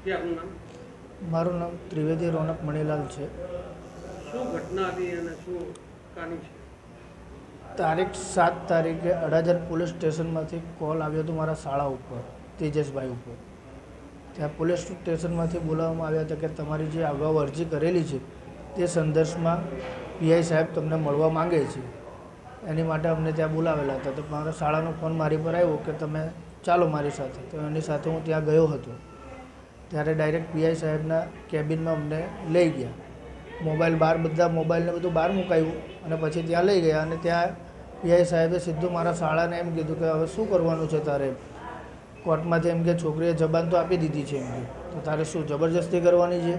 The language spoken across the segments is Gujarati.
જે આપનું નામ? મારું નામ ત્રિવેદી રોનક મણીલાલ છે. શું ઘટના હતી અને શું કહાની છે? તારીખ 7 તારીખે અડાજણ પોલીસ સ્ટેશનમાંથી કોલ આવ્યો હતો મારા શાળા ઉપર, તેજસભાઈ ઉપર. ત્યાં પોલીસ સ્ટેશનમાંથી બોલાવવામાં આવ્યા હતા કે તમારી જે અગાઉ અરજી કરેલી છે તે સંદર્ભમાં પીઆઈ સાહેબ તમને મળવા માંગે છે. એની માટે અમને ત્યાં બોલાવેલા હતા. તો મારા શાળાનો ફોન મારી પર આવ્યો કે તમે ચાલો મારી સાથે. તો એની સાથે હું ત્યાં ગયો હતો. ત્યારે ડાયરેક્ટ પીઆઈ સાહેબના કેબિનમાં અમને લઈ ગયા. મોબાઈલ બહાર, બધા મોબાઈલને બધું બહાર મુકાયું અને પછી ત્યાં લઈ ગયા. અને ત્યાં પીઆઈ સાહેબે સીધું મારા શાળાને એમ કીધું કે હવે શું કરવાનું છે તારે? કોર્ટમાંથી એમ કે છોકરીએ જબાન તો આપી દીધી છે એમ કે, તો તારે શું જબરજસ્તી કરવાની છે?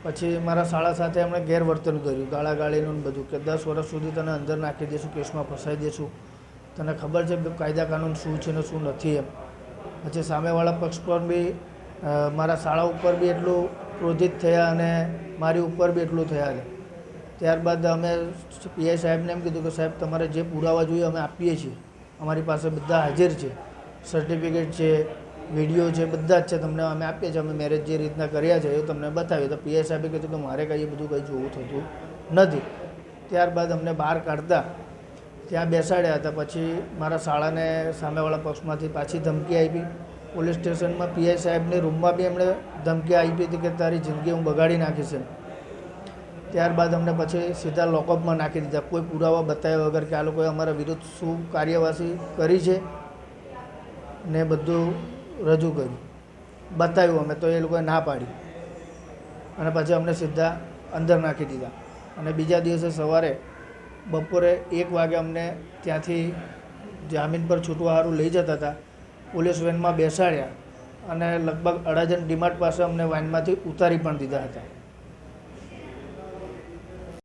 પછી મારા શાળા સાથે એમણે ગેરવર્તન કર્યું, ગાળાગાળીનું બધું, કે 10 વર્ષ સુધી તને અંદર નાખી દઈશું, કેસમાં ફસાઈ દઈશું, તને ખબર છે કે કાયદા કાનૂન શું છે ને શું નથી એમ. પછી સામેવાળા પક્ષ પર બી મારા શાળા ઉપર બી એટલું ક્રોધિત થયા અને મારી ઉપર બી એટલું થયા છે. ત્યારબાદ અમે પીઆઈ સાહેબને એમ કીધું કે સાહેબ તમારે જે પુરાવા જોઈએ અમે આપીએ છીએ, અમારી પાસે બધા હાજર છે, સર્ટિફિકેટ છે, વિડીયો છે, બધા જ છે, તમને અમે આપીએ છીએ, અમે મેરેજ જે રીતના કર્યા છે એ તમને બતાવીએ. તો પીઆઈ સાહેબે કીધું કે મારે કંઈ એ બધું કંઈ જોવું થતું નથી. ત્યારબાદ અમને બહાર કાઢતા ત્યાં બેસાડ્યા હતા. પછી મારા શાળાને સામેવાળા પક્ષમાંથી પાછી ધમકી આપી. પોલીસ સ્ટેશનમાં પીઆઈ સાહેબની રૂમમાં બી એમણે ધમકી આપી હતી કે તારી જિંદગી હું બગાડી નાખીશ એમ. ત્યારબાદ અમને પછી સીધા લોકઅપમાં નાખી દીધા, કોઈ પુરાવા બતાવ્યા વગર કે આ લોકોએ અમારા વિરુદ્ધ શું કાર્યવાહી કરી છે ને બધું રજૂ કર્યું, બતાવ્યું અમે. તો એ લોકોએ ના પાડી અને પછી અમને સીધા અંદર નાખી દીધા. અને બીજા દિવસે સવારે બપોરે 1 વાગે અમને ત્યાંથી જામીન પર છૂટવા સારું લઈ જતા હતા. પોલીસ વેનમાં બેસાડ્યા અને લગભગ અડાજણ ડીમાર્ટ પાસે અમને વાનમાંથી ઉતારી પણ દીધા હતા.